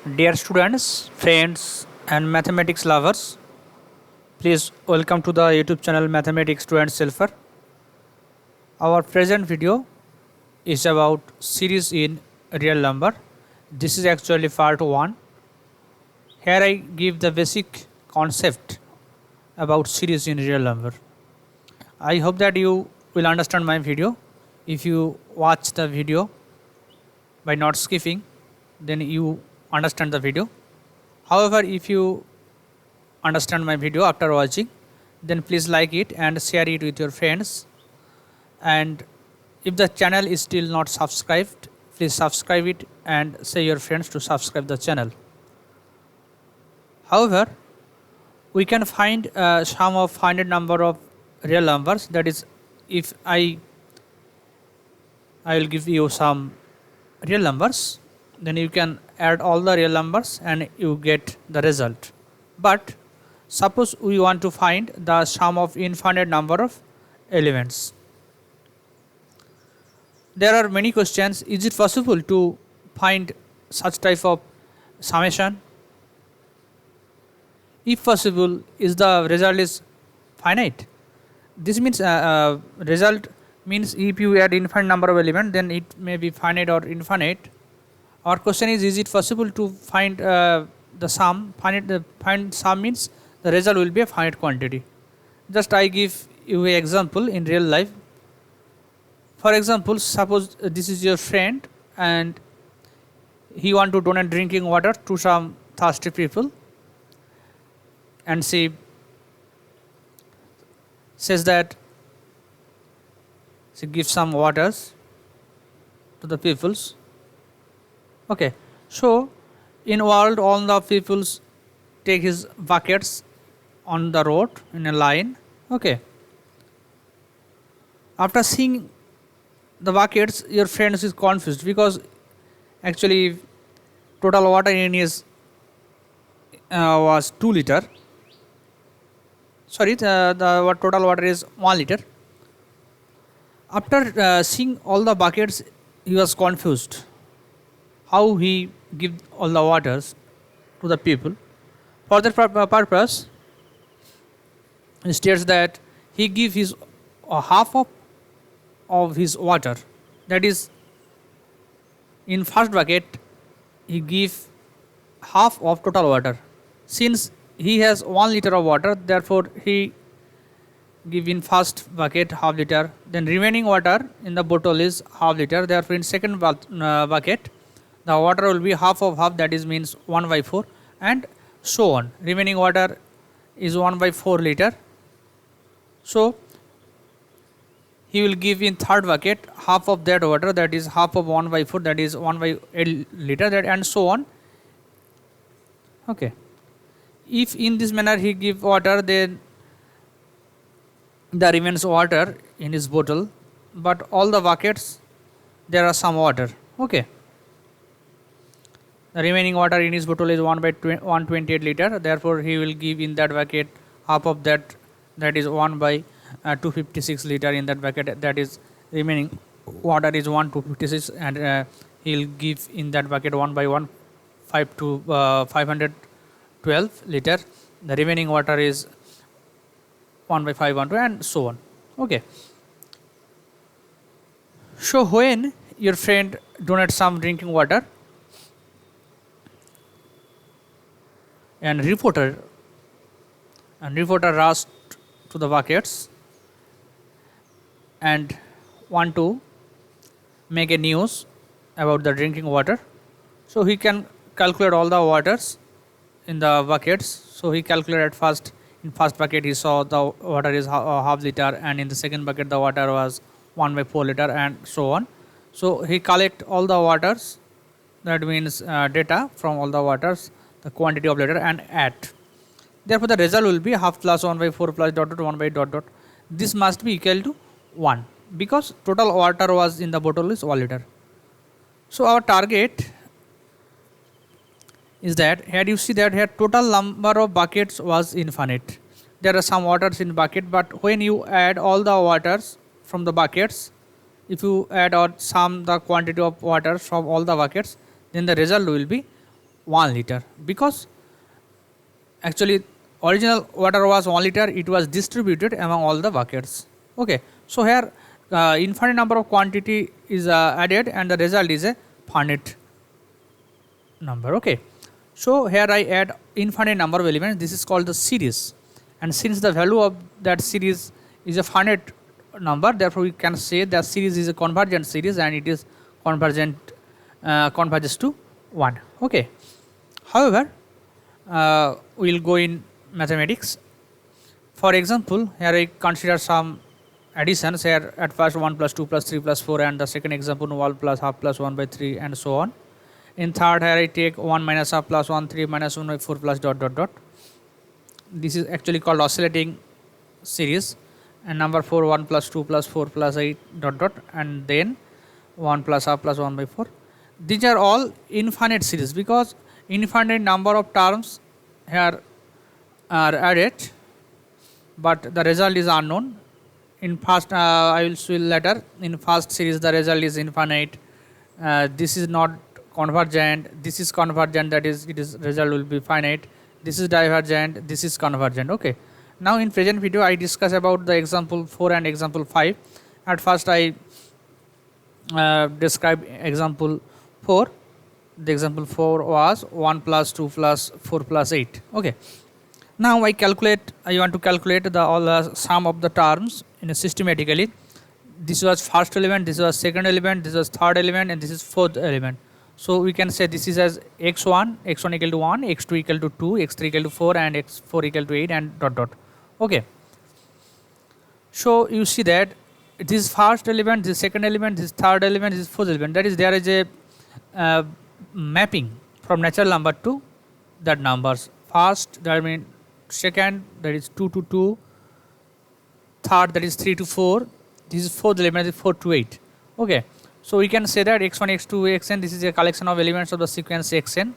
Dear students, friends, and mathematics lovers, please welcome to the YouTube channel Mathematics Student Silver. Our present video is about series in real number. This is actually part 1. Here I give the basic concept about series in real number. I hope that you will understand my video. If you watch the video by not skipping, then you understand the video. However, if you understand my video after watching, then please like it and share it with your friends. And if the channel is still not subscribed, please subscribe it and say your friends to subscribe the channel. However, we can find a sum of finite number of real numbers. That is, if I will give you some real numbers, then you can add all the real numbers and you get the result. But suppose we want to find the sum of infinite number of elements. There are many questions. Is it possible to find such type of summation? If possible, is the result is finite? This means result means if you add infinite number of elements, then it may be finite or infinite. Our question is it possible to find the sum? Find sum means the result will be a finite quantity. Just I give you an example in real life. For example, suppose this is your friend and he want to donate drinking water to some thirsty people, and she says that she gives some waters to the peoples. Okay, so in world all the peoples take his buckets on the road in a line. Okay, after seeing the buckets, your friend is confused because actually total water in his was 2 liter. Sorry, the total water is 1 liter. After seeing all the buckets, he was confused how he give all the waters to the people. For that purpose, he states that he give his half of his water. That is, in first bucket, he give half of total water. Since he has 1 liter of water, therefore he give in first bucket half liter. Then remaining water in the bottle is half liter. Therefore, in second bucket, the water will be half of half. That is means 1/4, and so on. Remaining water is 1/4 liter. So he will give in third bucket half of that water, that is half of 1/4, that is 1/8 liter, that and so on. Okay. If in this manner he give water, then there remains water in his bottle, but all the buckets there are some water. Okay. The remaining water in his bottle is 1/128 liter. Therefore, he will give in that bucket half of that, that is 1/256 liter in that bucket. That is remaining water is 1/256, and he will give in that bucket 512 liter. The remaining water is 1/512, and so on. Okay. So when your friend donates some drinking water, and reporter rushed to the buckets and want to make a news about the drinking water. So he can calculate all the waters in the buckets. So he calculated first. In first bucket he saw the water is half liter, and in the second bucket the water was 1/4 liter, and so on. So he collect all the waters, that means data from all the waters, the quantity of liter, and add. Therefore, the result will be half plus 1/4 plus dot dot 1/dot. This must be equal to 1 because total water was in the bottle is 1 liter. So our target is that here you see that here total number of buckets was infinite. There are some waters in bucket, but when you add all the waters from the buckets, if you add or sum the quantity of water from all the buckets, then the result will be 1 liter, because actually original water was 1 liter, it was distributed among all the buckets. Okay, so here infinite number of quantity is added and the result is a finite number. Okay, so here I add infinite number of elements, this is called the series, and since the value of that series is a finite number, therefore we can say that series is a convergent series and it is convergent converges to 1. Okay, however we will go in mathematics. For example, here I consider some additions. Here at first 1 plus 2 plus 3 plus 4, and the second example 1 plus half plus 1 by 3 and so on. In third, here I take 1 minus half plus 1 3 minus 1 by 4 plus dot dot dot. This is actually called oscillating series. And number 4 1 plus 2 plus 4 plus 8 dot dot, and then 1 plus half plus 1 by 4. These are all infinite series because infinite number of terms here are added, but the result is unknown. In first I will show later, in first series the result is infinite. This is not convergent, this is convergent, that is it is result will be finite. This is divergent, this is convergent. Okay, now in present video I discuss about the example 4 and example 5. At first I describe example 4. The example 4 was 1 plus 2 plus 4 plus 8. Okay, now I want to calculate the all the sum of the terms in a systematically. This was first element, this was second element, this was third element, and this is fourth element. So we can say this is as x1 equal to 1, x2 equal to 2, x3 equal to 4, and x4 equal to 8, and dot dot. Okay, so you see that this first element, this second element, this third element, this fourth element, that is there is a mapping from natural number to that numbers. First, that means second, that is 2 to 2, third, that is 3 to 4, this is fourth element, is 4 to 8. Okay, so we can say that x1 x2 xn, this is a collection of elements of the sequence xn.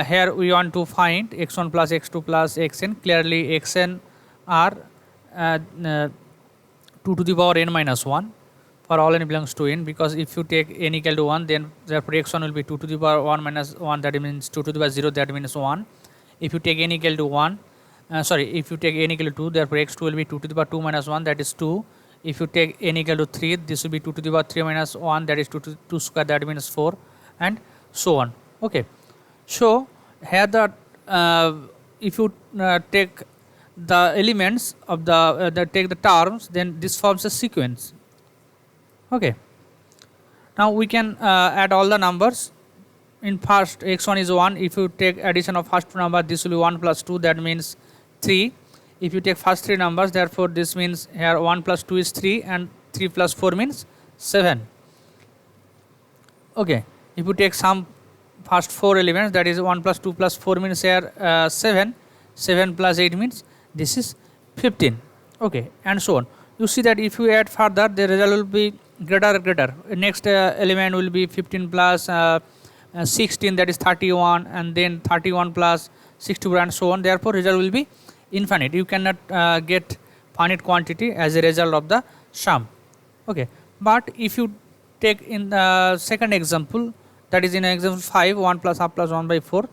Here we want to find x1 plus x2 plus xn. Clearly xn are 2 to the power n minus 1 for all n belongs to n, because if you take n equal to 1, then therefore x1 will be 2 to the power 1 minus 1, that means 2 to the power 0, that means 1. If you take n equal to 1, if you take n equal to 2, therefore x2 will be 2 to the power 2 minus 1, that is 2. If you take n equal to 3, this will be 2 to the power 3 minus 1, that is 2 to 2 square, that means 4, and so on. Okay, so here the if you take the elements of the take the terms, then this forms a sequence. Okay, now we can add all the numbers. In first x1 is 1, if you take addition of first two number, this will be 1 plus 2, that means 3. If you take first three numbers, therefore this means here 1 plus 2 is 3 and 3 plus 4 means 7. Okay, if you take some first 4 elements, that is 1 plus 2 plus 4 means here 7, 7 plus 8 means this is 15. Okay, and so on. You see that if you add further, the result will be greater. Next element will be 15 plus 16, that is 31, and then 31 plus 64 and so on. Therefore result will be infinite. You cannot get finite quantity as a result of the sum. Okay, but if you take in the second example, that is in example 5, 1 plus half plus 1 by 4.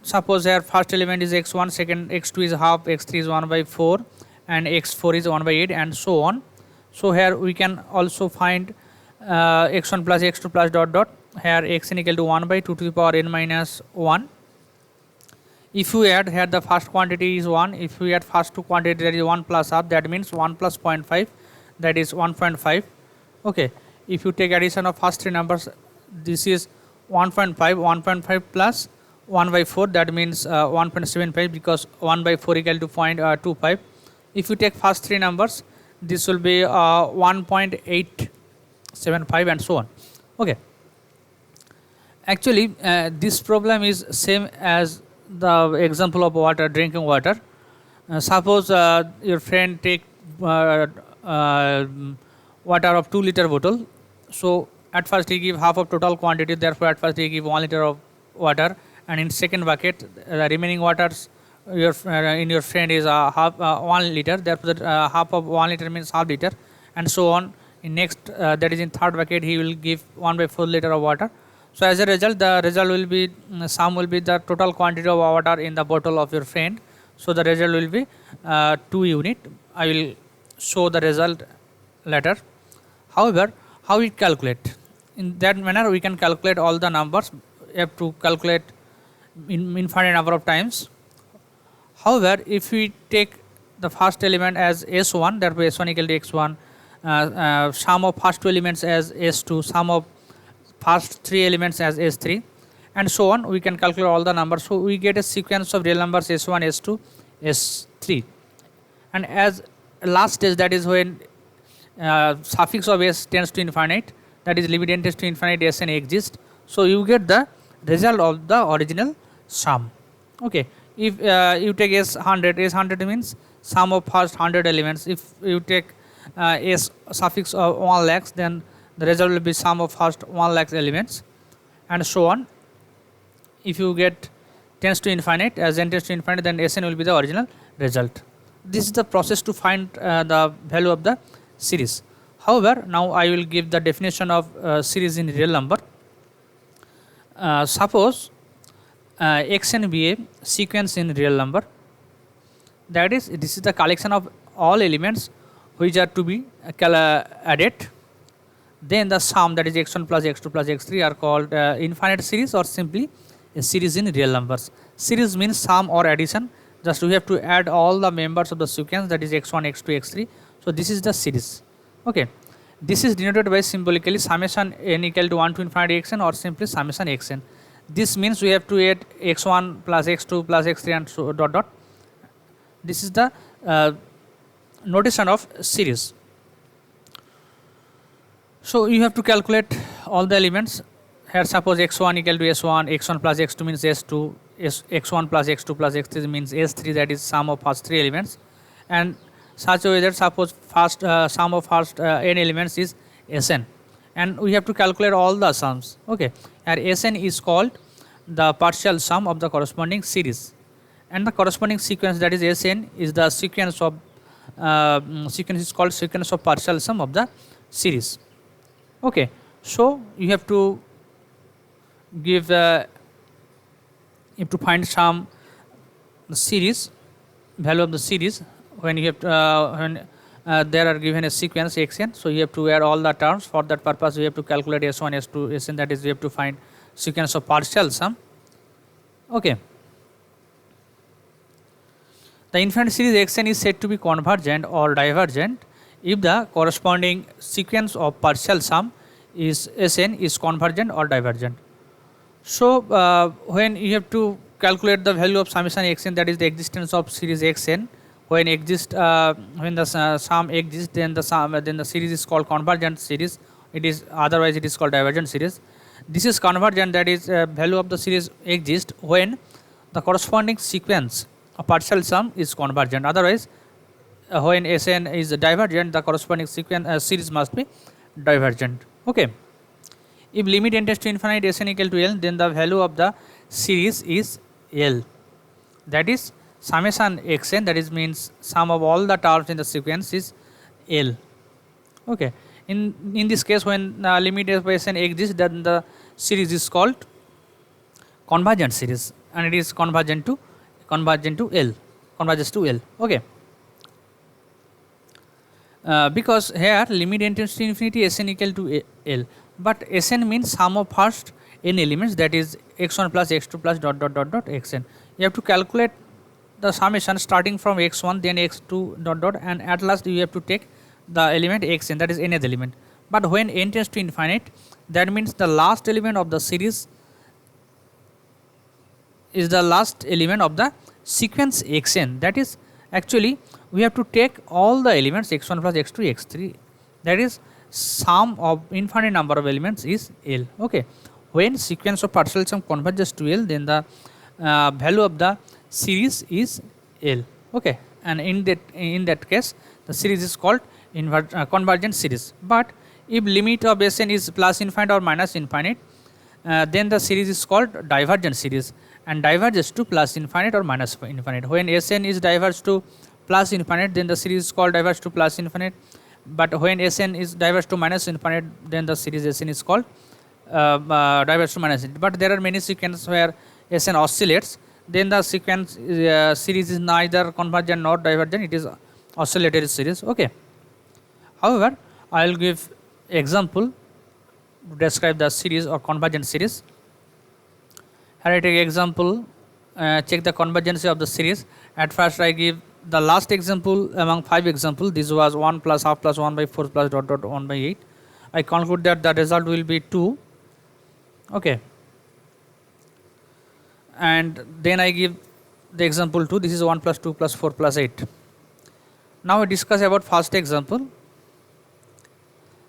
Suppose here first element is x1, second x2 is half, x3 is 1 by 4, and x4 is 1 by 8, and so on. So here we can also find x1 plus x2 plus dot dot. Here xn equal to 1 by 2 to the power n minus 1. If you add here, the first quantity is 1. If you add first two quantity, that is 1 plus half, that means 1 plus 0.5, that is 1.5. Okay, if you take addition of first three numbers, this is 1.5 plus 1 by 4, that means 1.75, because 1 by 4 equal to 0.25. If you take first three numbers, this will be 1.875 and so on. Okay, actually this problem is same as the example of water, drinking water. Suppose your friend take water of 2 liter bottle. So at first he give half of total quantity, therefore at first he give 1 liter of water, and in second bucket the remaining waters in your friend is half 1 liter, therefore half of 1 liter means half liter, and so on. In next that is in third bucket he will give 1 by 4 liter of water. So as a result, the result will be sum will be the total quantity of water in the bottle of your friend. So the result will be 2 unit. I will show the result later. However, how we calculate? In that manner, we can calculate all the numbers. You have to calculate in infinite number of times. However, if we take the first element as S1, that way S1 equal to X1, sum of first two elements as S2, sum of first three elements as S3, and so on, we can calculate all the numbers. So we get a sequence of real numbers S1, S2, S3, and as last stage, that is when suffix of S tends to infinite, that is limit n tends to infinite, Sn exists. So you get the result of the original sum. Okay, if you take S100 means sum of first 100 elements. If you take S suffix of 1 lakhs, then the result will be sum of first 1 lakhs elements, and so on. If you get tends to infinite, as n tends to infinite, then Sn will be the original result. This is the process to find the value of the series. However, now I will give the definition of series in real number. Suppose Xn be a sequence in real number, that is, this is the collection of all elements which are to be added. Then the sum, that is x1 plus x2 plus x3, are called infinite series or simply a series in real numbers. Series means sum or addition. Just we have to add all the members of the sequence, that is x1, x2, x3. So this is the series. Okay, this is denoted by symbolically summation n equal to 1 to infinity xn or simply summation xn. This means we have to add x1 plus x2 plus x3 and so dot dot. This is the notation of series. So you have to calculate all the elements. Here suppose x1 equal to s1, x1 plus x2 means s2, x1 plus x2 plus x3 means s3, that is sum of first three elements, and such a way that suppose first sum of first n elements is Sn, and we have to calculate all the sums. Okay, and Sn is called the partial sum of the corresponding series, and the corresponding sequence, that is Sn, is the sequence of sequence is called sequence of partial sum of the series. Okay, so you have to give you have to find some series value of the series when you have to, when there are given a sequence xn. So you have to add all the terms. For that purpose, we have to calculate s1, s2, sn, that is we have to find sequence of partial sum. Okay. The infinite series xn is said to be convergent or divergent if the corresponding sequence of partial sum is Sn is convergent or divergent. So when you have to calculate the value of summation xn, that is the existence of series xn, when the sum exists, then the series is called convergent series. It is otherwise it is called divergent series. This is convergent, that is value of the series exists when the corresponding sequence of partial sum is convergent. Otherwise, when Sn is divergent, the corresponding sequence series must be divergent. Okay. If limit n tends to infinite Sn equal to L, then the value of the series is L. That is summation xn, that is means sum of all the terms in the sequence is L. Okay. In this case, when limit of Sn exists, then the series is called convergent series, and it is convergent to L, converges to L. Okay. Because here limit n tends to infinity Sn equal to L, but Sn means sum of first n elements, that is x1 plus x2 plus dot dot dot dot xn. You have to calculate the summation starting from x1 then x2 dot dot, and at last you have to take the element xn, that is nth element. But when n tends to infinite, that means the last element of the series is the last element of the sequence xn. That is actually we have to take all the elements x1 plus x2 x3, that is sum of infinite number of elements is L. Okay. When sequence of partial sum converges to L, then the value of the series is L. Okay. And in that case, the series is called convergent series. But if limit of Sn is plus infinite or minus infinite, then the series is called divergent series and diverges to plus infinite or minus infinite. When Sn is diverged to plus infinite, then the series is called diverge to plus infinite. But when Sn is diverged to minus infinite, then the series Sn is called diverge to minus infinity. But there are many sequences where Sn oscillates. Then the sequence series is neither convergent nor divergent. It is oscillatory series. Okay. However, I will give example to describe the series or convergent series. Here I take example. Check the convergency of the series. At first, I give the last example among 5 examples. This was 1 plus half plus 1 by 4 plus dot dot 1 by 8. I conclude that the result will be 2. Okay. And then I give the example 2. This is 1 plus 2 plus 4 plus 8. Now we discuss about first example.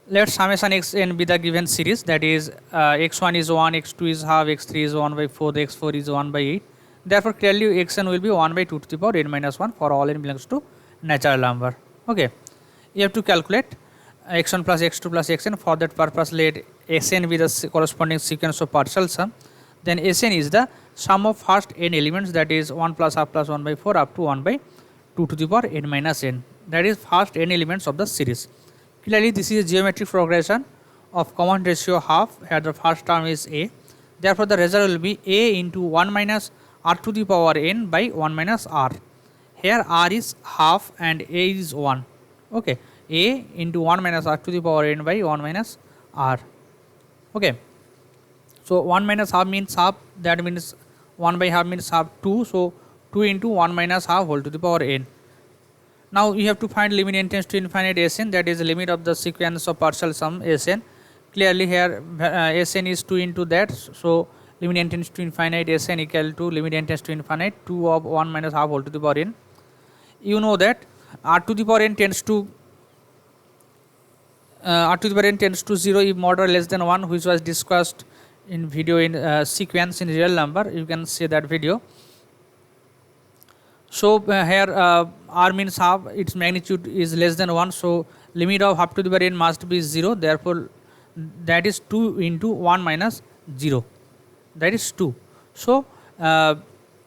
Let summation xn be the given series, that is x1 is 1, x2 is half, x3 is 1 by 4, the x4 is 1 by 8. Therefore, clearly xn will be 1 by 2 to the power n minus 1 for all n belongs to natural number. Okay. You have to calculate x1 plus x2 plus xn. For that purpose, let Sn be the corresponding sequence of partial sum. Then Sn is the sum of first n elements, that is 1 plus half plus 1 by 4 up to 1 by 2 to the power n minus n. That is first n elements of the series. Clearly, this is a geometric progression of common ratio half, where the first term is a. Therefore, the result will be a into 1 minus r to the power n by 1 minus r. Here r is half and a is 1. Okay. A into 1 minus r to the power n by 1 minus r. Okay. So 1 minus half means half, that means 1 by half means half 2. So 2 into 1 minus half whole to the power n. Now you have to find limit n tends to infinite Sn, that is the limit of the sequence of partial sum Sn. Clearly here Sn is 2 into that. So limit n tends to infinite Sn equal to limit n tends to infinite 2 of 1 minus half whole to the power n. You know that r to the power n tends to 0 if mod r less than 1, which was discussed in video in sequence in real number. You can see that video. So here r means half, its magnitude is less than 1. So limit of half to the power n must be 0. Therefore, that is 2 into 1 minus 0. That is 2. So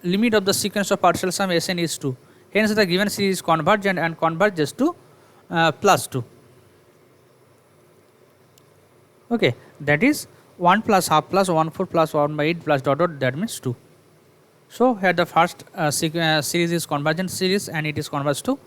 limit of the sequence of partial sum Sn is 2. Hence the given series is convergent and converges to plus 2. Okay, that is 1 plus half plus 1 4 plus 1 by 8 plus dot dot, that means 2. So here the first series is convergent series and it is converged to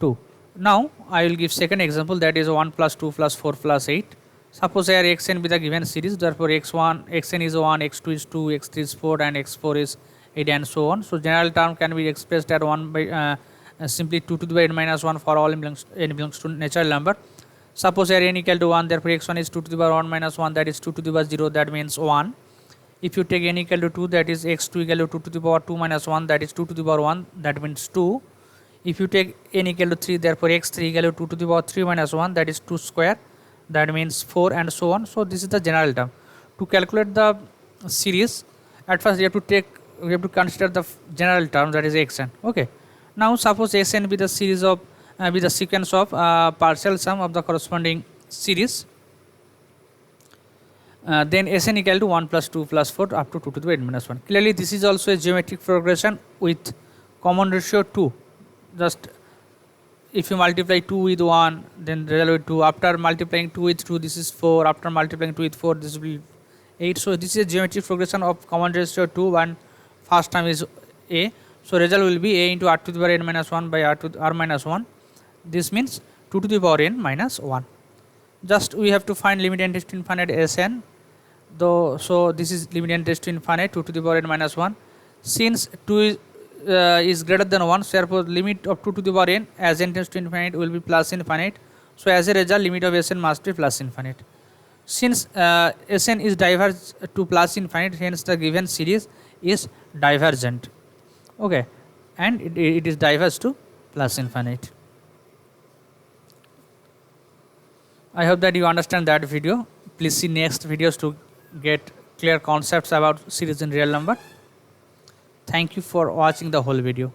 2. Now I will give second example, that is 1 plus 2 plus 4 plus 8. Suppose here xn be the given series, therefore xn is 1, x2 is 2, x3 is 4 and x4 is 8 and so on. So general term can be expressed at 1 by simply 2 to the power n minus 1 for all n belongs to natural number. Suppose here n equal to 1, therefore x1 is 2 to the power 1 minus 1, that is 2 to the power 0, that means 1. If you take n equal to 2, that is x2 equal to 2 to the power 2 minus 1, that is 2 to the power 1, that means 2. If you take n equal to 3, therefore x3 equal to 2 to the power 3 minus 1, that is 2 square, that means 4 and so on. So this is the general term. To calculate the series, at first we have to consider the general term, that is xn. Okay. Now suppose Sn be the series of be the sequence of partial sum of the corresponding series. Then Sn equal to 1 plus 2 plus 4 up to 2 to the power n minus 1. Clearly this is also a geometric progression with common ratio 2. Just if you multiply 2 with 1, then result with 2. After multiplying 2 with 2, this is 4. After multiplying 2 with 4, this will be 8. So this is a geometric progression of common ratio 2 and first term is a. So result will be a into r to the power n minus 1 by r minus 1. This means 2 to the power n minus 1. Just we have to find limit n tends to infinite Sn. Though, so this is limit n tends to infinite 2 to the power n minus 1. Since 2 is greater than 1, so therefore limit of 2 to the power n as n tends to infinite will be plus infinite. So as a result, limit of Sn must be plus infinite. Since Sn is diverged to plus infinite, hence the given series is divergent. Okay, and it is diverged to plus infinite. I hope that you understand that video. Please see next videos to get clear concepts about series in real number. Thank you for watching the whole video.